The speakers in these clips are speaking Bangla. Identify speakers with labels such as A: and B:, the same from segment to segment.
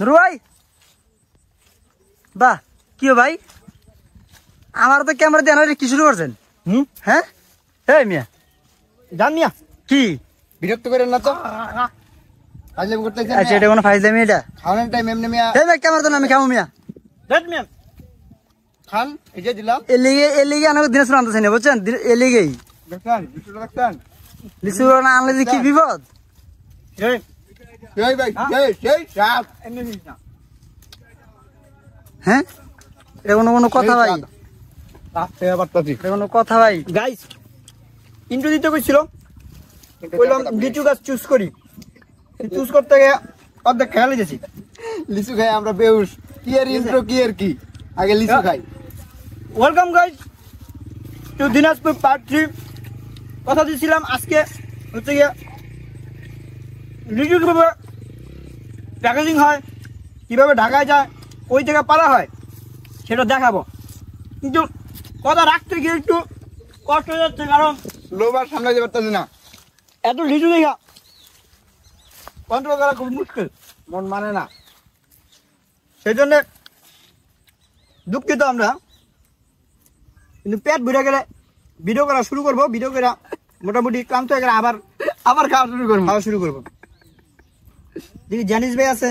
A: নুরু ভাই বাহ কি ভাই আমার তো ক্যামেরা দিয়ে কি শুরু করছেন? হ্যাঁ এই মিয়া
B: জান মিয়া
A: কি
B: বিরক্ত করেন না তো। ফাইজলামি করতেছেন?
A: আচ্ছা এটা কোনো ফাইজলামি এটা?
B: খাওয়ানোর টাইম এমনি মিয়া।
A: এই ভাই ক্যামেরা তো আমি খাবো মিয়া।
B: দেখ মিয়া খান এই যে দিলাম।
A: এর লিগে আমাকে দিনে শুনে আনতেছেন বুঝছেন, এর লিগেই
B: দেখছেন লিচুটা দেখছেন?
A: লিচু না আনলে যে কি বিপদ।
B: এই এই ভাই এই সাপ এমনি নিস না।
A: হ্যাঁ এটা কোনো কথা ভাই?
B: রাতে আবার তো
A: এটা কোনো কথা ভাই?
B: গাইস ইন্ট্রো দিতে কইছিল, কইলাম লিচু গাছ চুজ করি, চুজ করতে গিয়ে অর্ধেক খেয়ালে গেছি। লিচু খাই আমরা বেউস। কি এর ইন্ট্রো কি এর কি, আগে লিচু খাই। Welcome guys to Dinajpur part 3। কথা দিয়েছিলাম আজকে হচ্ছে গিয়ে লিচু কিভাবে প্যাকেজিং হয়, কিভাবে ঢাকায় যায়, ওই থেকে পারা হয় সেটা দেখাবো। কিন্তু কথা রাখতে গিয়ে একটু কষ্ট হয়ে যাচ্ছে, কারণ লোবার সামলাতে পারতেছি না। এত লিচু দেখা কন্ট্রোল করা খুব মুশকিল, মন মানে না। সেই জন্য দুঃখিত আমরা, কিন্তু পেট ভরে গেলে ভিডিও করা শুরু করবো। ভিডিও করা মোটামুটি ক্লান্ত হয়ে গেলে আবার খাওয়া শুরু করবো। দেখি জানিস ভাই আছে,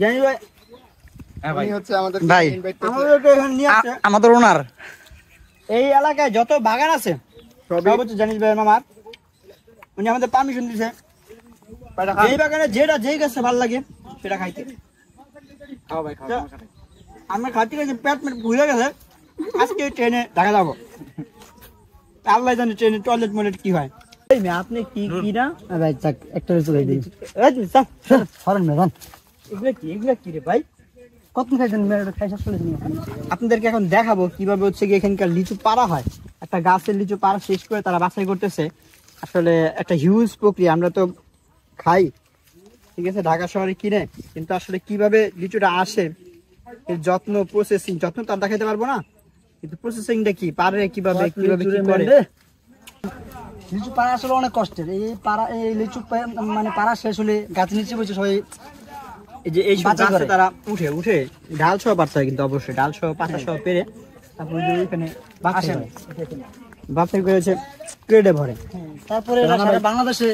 B: জানিস ভাই
A: ভাই আমাদের ওনার
B: এই এলাকায় যত বাগান আছে সব হচ্ছে জানিস ভাই মামার। উনি আমাদের পারমিশন দিছে এই বাগানে যেই গাছে ভালো লাগে সেটা খাইতে। আমরা খাইতে গেছি, পেট ভুলে গেছে। আজকে ট্রেনে ঢাকা যাবো, আল্লাহ জানে ট্রেনে টয়লেট মলেট কি হয়। আপনি কি কি না ভাই একটা এগুলা কি রে ভাই? আপনাদেরকে এখন দেখাবো কিভাবে হচ্ছে গিয়ে এখানকার লিচু পাড়া হয়। একটা গাছের লিচু পাড়া শেষ করে তারা বাছাই করতেছে। আসলে একটা হিউজ প্রক্রিয়া। আমরা তো খাই ঠিক আছে ঢাকা শহরে কিনে, কিন্তু আসলে কিভাবে লিচুটা আসে এর যত্ন প্রসেসিং, যত্ন তার দেখাতে পারবো না, কিন্তু প্রসেসিংটা কি পারে কিভাবে কিভাবে কি করে।
A: লিচু পাড়া আসলে অনেক কষ্টের। এই লিচু মানে পাড়া শেষ হলে গাছ নিচে বসে সবাই
B: এই যে এই গাছে তারা উঠে ডাল সহ পারতে হয়, কিন্তু অবশ্যই ডাল সহ পাতা সহ পেরে তারপরে এখানে বাছাই করেছে ক্রেডে ভরে।
A: তারপরে বাংলাদেশে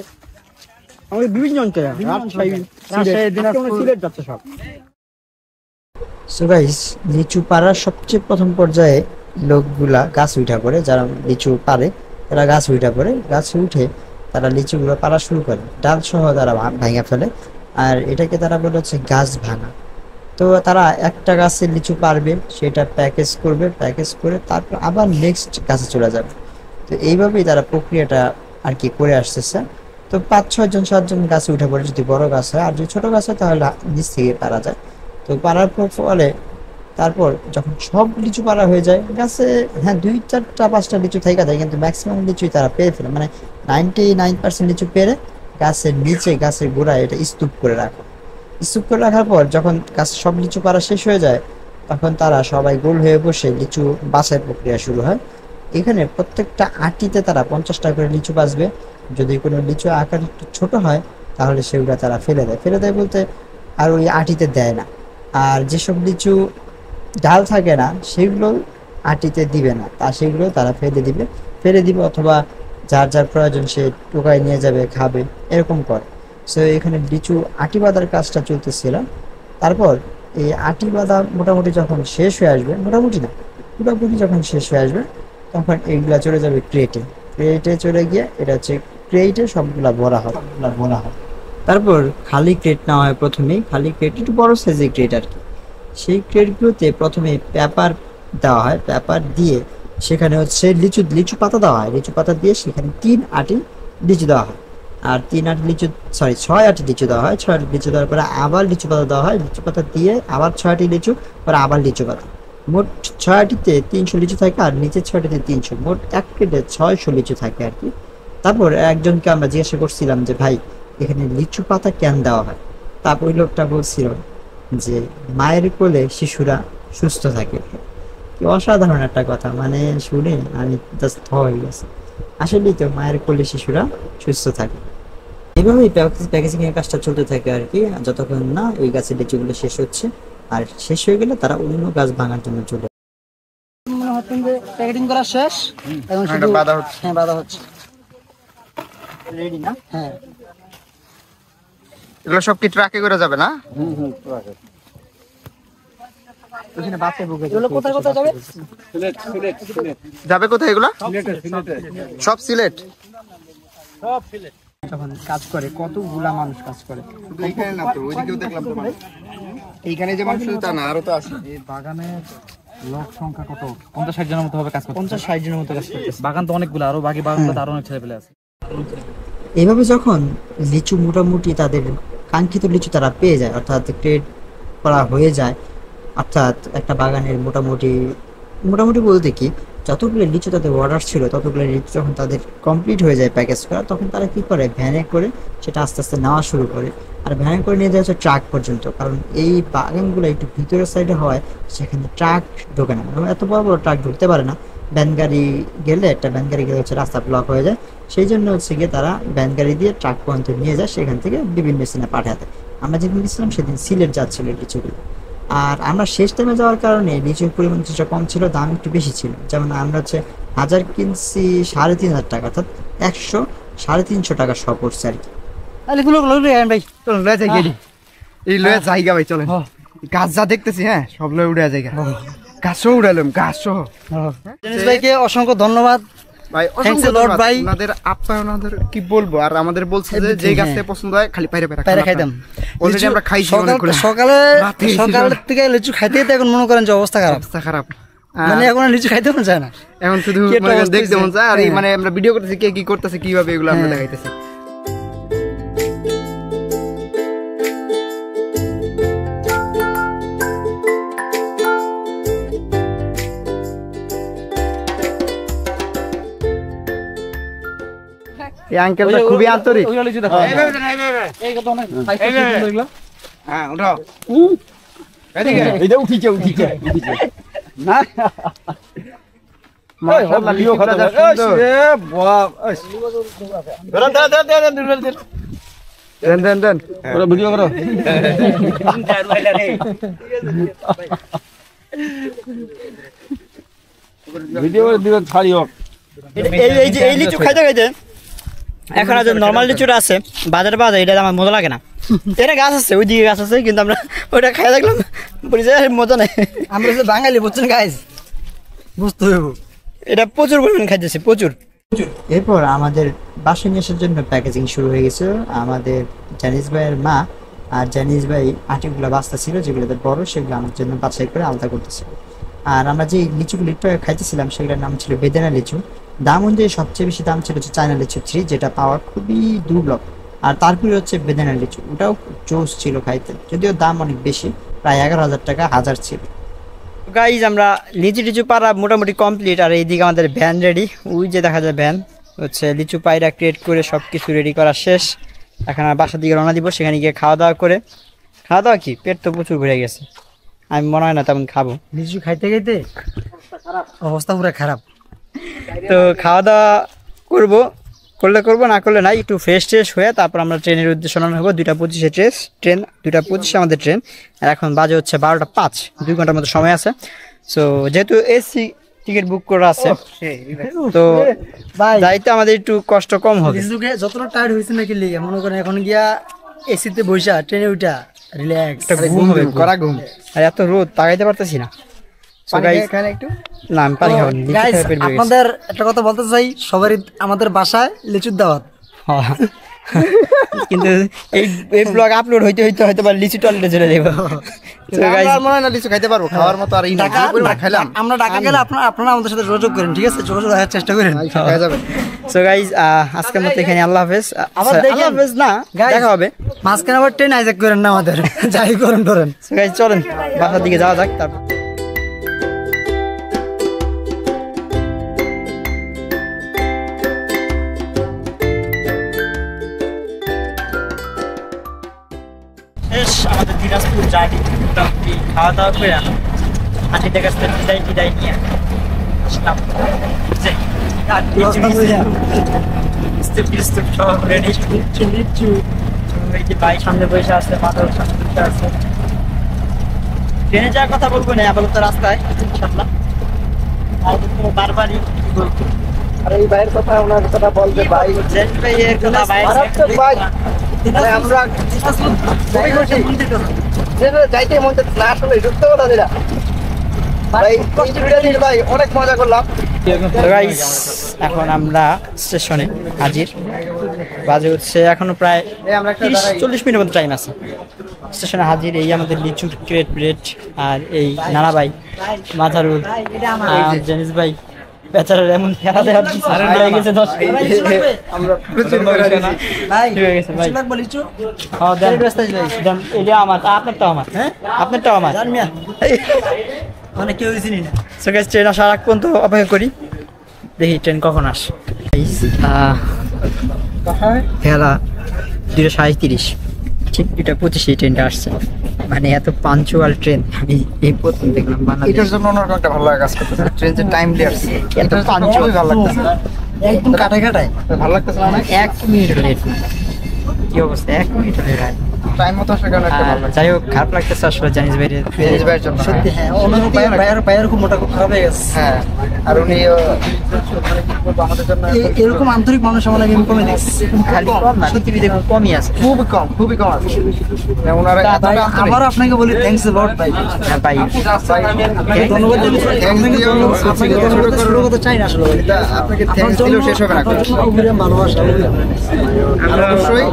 B: আমাদের বিভিন্ন অঞ্চলে সিলেট যাচ্ছে সব।
C: সো গাইস লিচু পাড়ার সবচেয়ে প্রথম পর্যায়ে লোকগুলা গাছ উঠা করে, যারা লিচু পারে তারা গাছ উঠা করে, গাছে উঠে তারা লিচুগুলো পাড়া শুরু করে, ডাল সহ তারা ভাঙা ফেলে। আর এটাকে তারা বলে হচ্ছে গাছ ভাঙা। তো তারা একটা গাছের লিচু পারবে, সেটা প্যাকেজ করবে, প্যাকেজ করে তারপর আবার নেক্সট গাছে চলে যাবে। তো এইভাবেই তারা প্রক্রিয়াটা আর কি করে আসতেছে। তো 5-6 জন 7 জন গাছে উঠে পড়ে যদি বড় গাছ হয়, আর যদি ছোট গাছ হয় তাহলে নিচ থেকে পারা যায়। তো পারার ফলে তারপর যখন সব লিচু পারা হয়ে যায় গাছে, হ্যাঁ 2-4-5টা লিচু থেকে যায়, কিন্তু ম্যাক্সিমাম লিচুই তারা পেয়ে ফেলে, মানে 99% লিচু পেরে গাছের নিচে গাছের গোড়ায় এটা স্তূপ করে রাখে। স্তূপ করে রাখার পর যখন গাছের সব লিচু পাড়া শেষ হয়ে যায়, তখন তারা সবাই গোল হয়ে বসে লিচু বাছাই প্রক্রিয়া শুরু হয়। এখানে প্রত্যেকটা আটিতে তারা 50টা করে লিচু বাছবে। যদি কোনো লিচু আকার একটু ছোট হয় তাহলে সেগুলো তারা ফেলে দেয় বলতে আর ওই আটিতে দেয় না। আর যেসব লিচু ডাল থাকে না সেগুলো আটিতে দিবে না, তা সেগুলো তারা ফেলে দিবে অথবা যার যার প্রয়োজন সে টোকায় নিয়ে যাবে, খাবে, এরকম করে। সো এখানে লিচু আটি বাঁধার কাজটা চলতেছিল। তারপর এই আটি বাঁধা মোটামুটি যখন শেষ হয়ে আসবে, মোটামুটি না পুরোপুরি যখন শেষ হয়ে আসবে, তখন এইগুলা চলে যাবে ক্রেটে চলে গিয়ে এটা হচ্ছে ক্রেটে সবগুলা ভরা হয়। তারপর খালি ক্রেট নেওয়া হয় প্রথমেই, খালি ক্রেট একটু বড় সাইজের ক্রেট আর কি। সেই ক্রেটগুলোতে প্রথমে পেপার দেওয়া হয়, পেপার দিয়ে সেখানে হচ্ছে লিচু পাতা দেওয়া হয়, লিচু পাতা দিয়ে সেখানে 3 আটি লিচু দেওয়া হয়। আর 6 আটি লিচু দেওয়া হয়। 6 আটি লিচু দেওয়ার পরে আবার লিচু পাতা দেওয়া হয়, লিচু পাতা দিয়ে আবার 6 আটি লিচু, পরে আবার লিচু পাতা। মোট 6 আটিতে 300 লিচু থাকে, আর নিচে 6 আটিতে 300, মোট এক ক্রেটে 600 লিচু থাকে আর কি। তারপর একজনকে আমরা জিজ্ঞাসা করছিলাম যে ভাই এখানে লিচু পাতা কেন দেওয়া হয়? তারপর ওই লোকটা বলছিল যে মায়ের কোলে শিশুরা সুস্থ থাকে। কি অসাধারণ একটা কথা, মানে শুনে আমি জাস্ট হয়ে গেছি। আসলেই তো মায়ের কোলে শিশুরা সুস্থ থাকে। এইভাবেই প্যাকেজিং এর কাজটা চলতে থাকে আর কি, যতক্ষণ না ওই গাছের লিচুগুলো শেষ হচ্ছে। আর শেষ হয়ে গেলে তারা অন্য গাছ ভাঙার জন্য চলে।
A: মনে হচ্ছে যে প্যাকেটিং করা শেষ, এখন শুধু
B: বাঁধা হচ্ছে।
A: হ্যাঁ বাঁধা হচ্ছে।
B: রেডি না?
A: হ্যাঁ
B: এগুলো সব কি ট্রাকে করে যাবে না? ওখানে বাসে বুকে
A: এগুলো কোথায় কোথায় যাবে?
B: যাবে কোথায় এগুলো? সব সিলেট।
C: যখন কাজ করে কতগুলা মানুষ কাজ করে।
B: এইখানে না তো, ওইদিকেও দেখলাম তো মানুষ। এইখানে যে মানুষ তা না, আরো তো আছে।
D: এই বাগানের লোক সংখ্যা কত? 50-60 জনের মতো হবে কাজ করতে।
C: 50-60 জনের মতো কাজ করতেছে।
D: বাগান তো অনেকগুলো, আরো বাকি বাগানগুলোতে আরো অনেক ছেলে পেলে আছে।
C: এইভাবে যখন লিচু মোটামুটি তাদের কাঙ্ক্ষিত লিচু তারা পেয়ে যায়, অর্থাৎ গ্রেড করা হয়ে যায়, অর্থাৎ একটা বাগানের মোটামুটি বলতে কি, যতগুলো লিচু তাদের অর্ডার ছিল ততগুলো লিচু যখন তাদের কমপ্লিট হয়ে যায় প্যাকেজ করা, তখন তারা কি করে, ভ্যানে করে সেটা আস্তে আস্তে নেওয়া শুরু করে। আর ভ্যানে করে নিয়ে যাচ্ছে ট্রাক পর্যন্ত, কারণ এই বাগানগুলো একটু ভিতরের সাইডে হয়, সেখানে ট্রাক ঢোকে না, মানে এত বড় বড় ট্রাক ঢুকতে পারে না। ভ্যান গাড়ি গেলে হচ্ছে রাস্তা ব্লক হয়ে যায়, সেই জন্য হচ্ছে গিয়ে তারা ভ্যান গাড়ি দিয়ে ট্রাক পর্যন্ত নিয়ে যায়, সেখান থেকে বিভিন্ন স্থানে পাঠাতে। আমরা যেদিন গেছিলাম সেদিন সিলেট যাচ্ছিল লিচুগুলো। আর আমরা শেষ টাইমে যাওয়ার কারণে লিচুর পরিমাণ কিছুটা কম ছিল, দাম একটু বেশি ছিল। যেমন আমরা হচ্ছে 1000 কিনছি 3500 টাকা, অর্থাৎ 100-350 টাকা সব পড়ছে আর কি।
A: তাহলে গুলো ভাই
B: চলুন লয়ে যাই গেলি। এই লয়ে জায়গা ভাই চলেন। গাছ যা দেখতেছি, হ্যাঁ সব লয়ে উড়ে জায়গা। গাছও উড়ালাম, গাছও।
A: জেনিস ভাইকে অসংখ্য ধন্যবাদ
B: ভাই,
A: Thanks a lot,
B: ধন্যবাদ।
A: ভাই।
B: ওনাদের আপ্যায়ন, ওনাদের কি বলবো, আর আমাদের বলছে যে যে গাছ থেকে পছন্দ হয় খালি পাইরে
A: পায়রা খাইতাম।
B: অলরেডি আমরা খাইছি অনেকগুলো।
A: সকাল থেকে লিচু খাইতে যেতে এখন মনে করেন যে অবস্থা খারাপ,
B: অবস্থা খারাপ।
A: মানে এখন আর লিচু খাইতে মন চায় না।
B: এখন শুধু
A: কি একটা
B: মানে
A: অবস্থা
B: দেখতে মন চায়, আর এই
A: হ্যাঁ।
B: মানে আমরা ভিডিও করতেছি কে কি করতেছে, কিভাবে এগুলো আমরা
A: হ্যাঁ।
B: দেখাইতেছি। এই আঙ্কেলটা খুবই আন্তরিক।
D: ওইগুলো লিচু দেখো। এই কত অনেক সাইজ সুন্দর এগুলো।
B: হ্যাঁ উঠাও।
D: এইটা উঠিছে না।
B: মাশাআল্লাহ, লিচুগুলো যা সুন্দর। দেন
D: ওরা ভিডিও করো। ভিডিও দিও ছাড়িও।
C: এই লিচু খাইতে খাইতে এখন আর নর্মাল লিচুটা আছে বাজারে পাওয়া যায়, এটা আমার মজা লাগে না। এটা গাছ আছে, ওইদিকে গাছ আছে, কিন্তু আমরা ওইটা খাই দেখলাম, বলি যে মজা নেই।
A: আমরা যে বাঙালি বুঝছেন গাইজ, বুঝতে হইব।
C: এটা প্রচুর পরিমাণে খাইতেছে, প্রচুর। এরপর আমাদের বাসায় নিয়ে আসার জন্য প্যাকেজিং শুরু হয়ে গেছে। আমাদের জানিস ভাইয়ের মা আর জানিস ভাই আটিগুলো বাস্তা ছিল, যেগুলো বড়, সেগুলো আমার জন্য বাছাই করে আলাদা করতেছিল। আর আমরা যে লিচুগুলো একটু আগে খাইতেছিলাম সেগুলোর নাম ছিল বেদানা লিচু। দাম অনুযায়ী সবচেয়ে বেশি দাম ছিল হচ্ছে চায়না লিচু 3, যেটা পাওয়া খুবই দুর্লভ। আর তারপরে হচ্ছে বেদানা লিচু, ওটাও জোস ছিল খাইতে, যদিও দাম অনেক বেশি, প্রায় 11,000 টাকা হাজার ছিল। গাইজ আমরা লিচু পাড়া মোটামুটি কমপ্লিট। আর এইদিকে আমাদের ভ্যান রেডি, ওই যে দেখা যায় ভ্যান হচ্ছে লিচু পায়রা ক্রিয়েট করে সব কিছু রেডি করা শেষ। এখন আর বাসার দিকে রওনা দিব, সেখানে গিয়ে খাওয়া দাওয়া কি পেট তো প্রচুর ভরে গেছে, আমি মনে হয় না তেমন খাবো।
A: লিচু খাইতে খাইতে অবস্থা পুরো খারাপ।
C: তো খাওয়া দাওয়া করবো না করলে নাই, একটু ফ্রেশ হয়ে তারপর আমরা ট্রেনের উদ্দেশ্যে রওনা হবো। 2:25-এ ট্রেন, 2:25-এ আমাদের ট্রেন। আর এখন বাজে হচ্ছে 12:05, 2 ঘন্টার মতো সময় আছে। সো যেহেতু এসি টিকিট বুক করা আছে, তো
A: ভাই
C: যাইতে আমাদের একটু কষ্ট কম হবে।
A: লিচুকে যতটা টায়ার্ড হয়েছে নাকি লিগে মনে করেন এখন গিয়া এসিতে বসা ট্রেনে উঠা রিল্যাক্স
B: ঘুম হবে, করা ঘুম।
C: আর এত রোদ তাকাইতে পারতেছি না। So guys, না আমি পানি খাবো না, লিচু
A: গাইস
C: খেয়ে পেট ভরে গেছে।
A: আপনাদের একটা কথা বলতে চাই, সবারই আমাদের বাসায় লিচুর দাওয়াত।
C: হ্যাঁ। কিন্তু এই ব্লগ আপলোড হইতে হয়তো বা লিচু টয়লেটে চলে যাবে। So guys,
B: আমার মনে হয় না লিচু খাইতে পারবো, খাওয়ার মতো আর এই না, যে পরিমাণ খাইলাম
A: আমরা ঢাকা গেলে আপনারা আমাদের সাথে যোগাযোগ করেন, ঠিক আছে? যোগাযোগ রাখার চেষ্টা করেন।
B: খাওয়া যাবে।
C: so guys, আজকের মতো এখানে আল্লাহ হাফেজ।
A: আবার
C: Sorry,
A: দেখেন,
C: আল্লাহ হাফেজ না,
A: guys,
C: দেখা হবে।
A: মাঝখানে আবার ট্রেন আইজাক করেন না আমাদের, যাই করেন।
C: So guys, চলেন বাসার দিকে যাওয়া যাক। তারপর আমাদের দিনাজপুর জার্নি মোটামুটি খাওয়া দাওয়া করে আন্টিদের কাছ থেকে বিদায় নিয়ে আসলাম।
B: স্তূপ সব রেডি। লিচু এই যে ভাই সামনে বসে আছে, মাথার সামনে বসে আছে। ট্রেনে যাওয়ার কথা বলবো না আপাতত রাস্তায় ইনশাআল্লাহ। আর বারবারই বলবো।
C: আর এই ভাইয়ের কথা ওনার কথা বলবে ভাই
B: জেন ভাইয়ের কথা ভাই
C: মারাত্মক ভাই। মানে আমরা যাইতে মন না আসলে সত্য কথা যেটা ভাই এই ভিডিও দিয়ে ভাই অনেক মজা করলাম।
B: তো গাইস এখন আমরা স্টেশনে হাজির। বাজে হচ্ছে এখনো প্রায় 30-40 মিনিটের মতো টাইম আছে। স্টেশনে হাজির। এই আমাদের লিচু ক্রেট ব্রেড আর এই নানা ভাই মাথারুল জেনিস ভাই বেচারার এমন খেলা দেওয়ার হয়ে গেছে 10
C: আমরা
A: ভাই
B: ঠিক হয়ে গেছে ভাই।
A: লাগবো লিচু
B: দেন দেন, এটা আমার আপনারটাও আমার, হ্যাঁ আপনারটাও আমার।
A: জান মিয়া মানে কেউ চিনি না।
B: সো গাইস ট্রেন আসার আগ পর্যন্ত অপেক্ষা করি, দেখি ট্রেন কখন আসে। খেলা 2:37 ঠিক 2:25 ট্রেনটা আসছে। মানে এত পাঞ্চুয়াল ট্রেন আমি এই প্রথম দেখলাম বাংলাদেশে।
C: এটার জন্য ওনার একটা ভালো লাগা কাজ করতেছে। ট্রেন যে টাইমলি আসছে
B: এত
C: এটা
B: পাঞ্চুয়াল
C: ভালো লাগতেছে।
A: একদম কাটায় কাটায়
C: ভালো লাগতেছে না?
B: 1 মিনিট লেট। কি অবস্থা, 1 মিনিট লেট।
C: টাইম মতো আসার কারণে একটা ভালো লাগছে।
B: যাই হোক খারাপ লাগতেছে আসলে জানিস বাইরে।
C: জেনিস ভাইয়ের জন্য
A: সত্যি হ্যাঁ, অন্যান্য ভাইয়ের খুব মোটা খুব খারাপ হয়ে গেছে।
C: হ্যাঁ, আর উনি আমাদের জন্য
A: এরকম আন্তরিক মানুষ আমার আগে আমি কমে দেখছি।
B: খালি কম না, পৃথিবীতে কমই আছে।
C: খুবই কম আছে। ওনারা
A: ভাই, আবারও আপনাকে বলি থ্যাংকস এ লট ভাই।
B: হ্যাঁ ভাই,
A: আপনাকে ধন্যবাদ দিতে আপনাকে ধন্যবাদ শুরু করতে চাই না আসলে ভাই।
C: আপনাকে থ্যাঙ্কস দিলেও শেষ হবে না।
A: আপনার জন্য অবিরাম ভালোবাসা।
C: আমরা অবশ্যই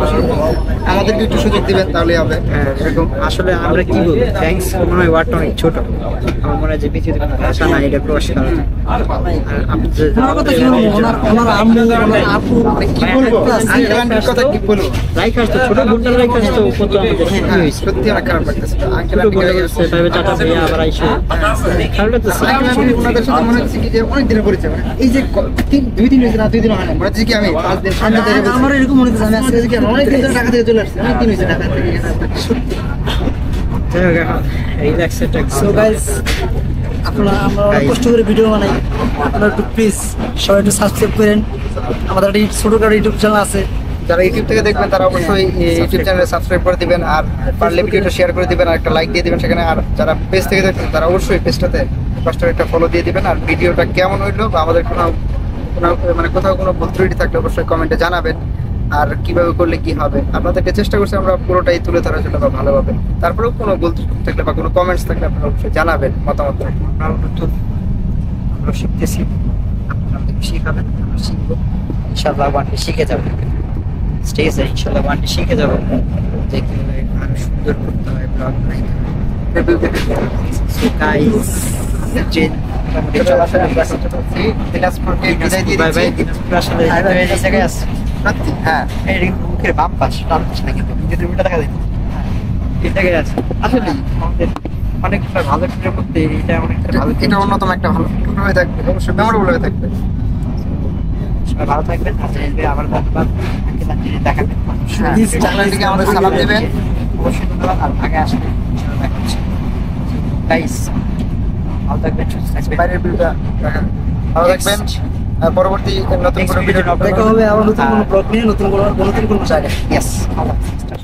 C: আমাদেরকে একটু সুযোগ দিবেন তাহলে হবে।
B: এরকম আসলে আমরা কি বলবো, থ্যাঙ্কস মনে হয় ওয়ার্ডটা অনেক ছোট। আমার মনে হয় যে পৃথিবীতে কোনো ভাষা নাই এটা প্রকাশ করার জন্য। আর আপনি যে-
A: ওনার কথা কি বলবো, ওনার আম্মু ওনার আপু
C: কি বলবো আঙ্কেলের কথা কি বলবো?
B: রাইখ আসতো, ছোট ভুলটার রাইখ আসতো, কত আমাদের কি হয়েছে।
C: সত্যি অনেক খারাপ লাগতেছে। আঙ্কেল
B: ছোট ভুল হয়েছে, তাইবে চাচা ভাইয়া আবার আইসে। খারাপ লাগতেছে।
C: ওনাদের সাথে মনে হচ্ছে কি যে অনেক দিনের পরিচয়। মানে এই যে 2 দিন হয়েছে না, 2 দিন হয় না, মনে হচ্ছে কি আমি 5 দিন 7 দিন ধরে বলছি।
A: আমার এরকম মনে হচ্ছে আমি আজকে
C: কি অনেক দিন ধরে ঢাকা থেকে চলে আসছি, অনেক দিন হয়েছে ঢাকা থেকে সত্যি।
B: যাই হোক এখন রিল্যাক্স একটা
A: সো গাইস, আপনারা আমরা অনেক কষ্ট করে ভিডিও বানাই, আপনারা একটু প্লিজ সবাই একটু সাবস্ক্রাইব করেন। আমাদের একটা ছোটখাটো ইউটিউব চ্যানেল আছে,
C: যারা ইউটিউব থেকে দেখবেন তারা অবশ্যই ইউটিউব চ্যানেলে সাবস্ক্রাইব করে দিবেন, আর পারলে ভিডিওটা শেয়ার করে দিবেন আর একটা লাইক দিয়ে দিবেন সেখানে। আর যারা পেজ থেকে দেখবেন তারা অবশ্যই পেজটাতে ফার্স্টে একটা ফলো দিয়ে দিবেন। আর ভিডিওটা কেমন হইলো বা আমাদের কোনো মানে কোথাও কোনো ভুল ত্রুটি থাকলে অবশ্যই কমেন্টে জানাবেন। আর কিভাবে করলে কি হবে আপনাদেরকে চেষ্টা করছি আমরা পুরোটাই তুলে ধরার জন্য বা ভালোভাবে। তারপরেও কোনো ভুল ত্রুটি থাকলে বা কোনো কমেন্টস থাকলে আপনারা অবশ্যই জানাবেন, মতামত রাখবেন।
B: আমরাও নতুন, আমরা শিখতেছি, আপনারা আমাদেরকে শিখাবেন, আমরা শিখবো। ইনশাআল্লাহ ওয়ানডে শিখে যাবো, স্টেজে ইনশাআল্লাহ ওয়ানডে শিখে যাবো যে কীভাবে আরো সুন্দর করতে হয় ব্লগ বানাইতে হয়। সো গাইস, ট্রেন মোটামুটি চলাচল
C: দিনাজপুরকে বিদায় দিয়ে
B: বাই বাই।
C: দিচ্ছি।
B: দিনাজপুর আসলে এই জায়গায় আছে।
C: হ্যাঁ,
B: এটা কিন্তু মুখের বাম পাশ, ডান পাশ না, কিন্তু যদি উল্টা দেখা যায় এই জায়গায় আছে। আসলে আমাদের অনেকটা ভালো ট্রেনের মধ্যে এটা অনেকটা ভালো।
C: এটা অন্যতম একটা ভালো ট্যুর হয়ে থাকবে, অবশ্যই মেমোরেবল হয়ে থাকবে।
B: সবাই ভালো থাকবেন। আর জানিয়ে আবার ধন্যবাদ, দেখাবেন
C: হ্যাঁ, চ্যানেলটিকে আমাদের সালাম দেবেন।
B: অবশ্যই ধন্যবাদ। আর আগে আসবেন গাইস, ভালো থাকবেন, সুস্থ থাকবেন।
C: বাইরের ভিউটা দেখেন, ভালো থাকবেন। পরবর্তী নতুন কোনো ভিডিও
A: দেখা হবে আবার নতুন কোনো ব্লগ নিয়ে, নতুন কোনো জায়গায়।
B: ইয়েস, আল্লাহ হাফেজ।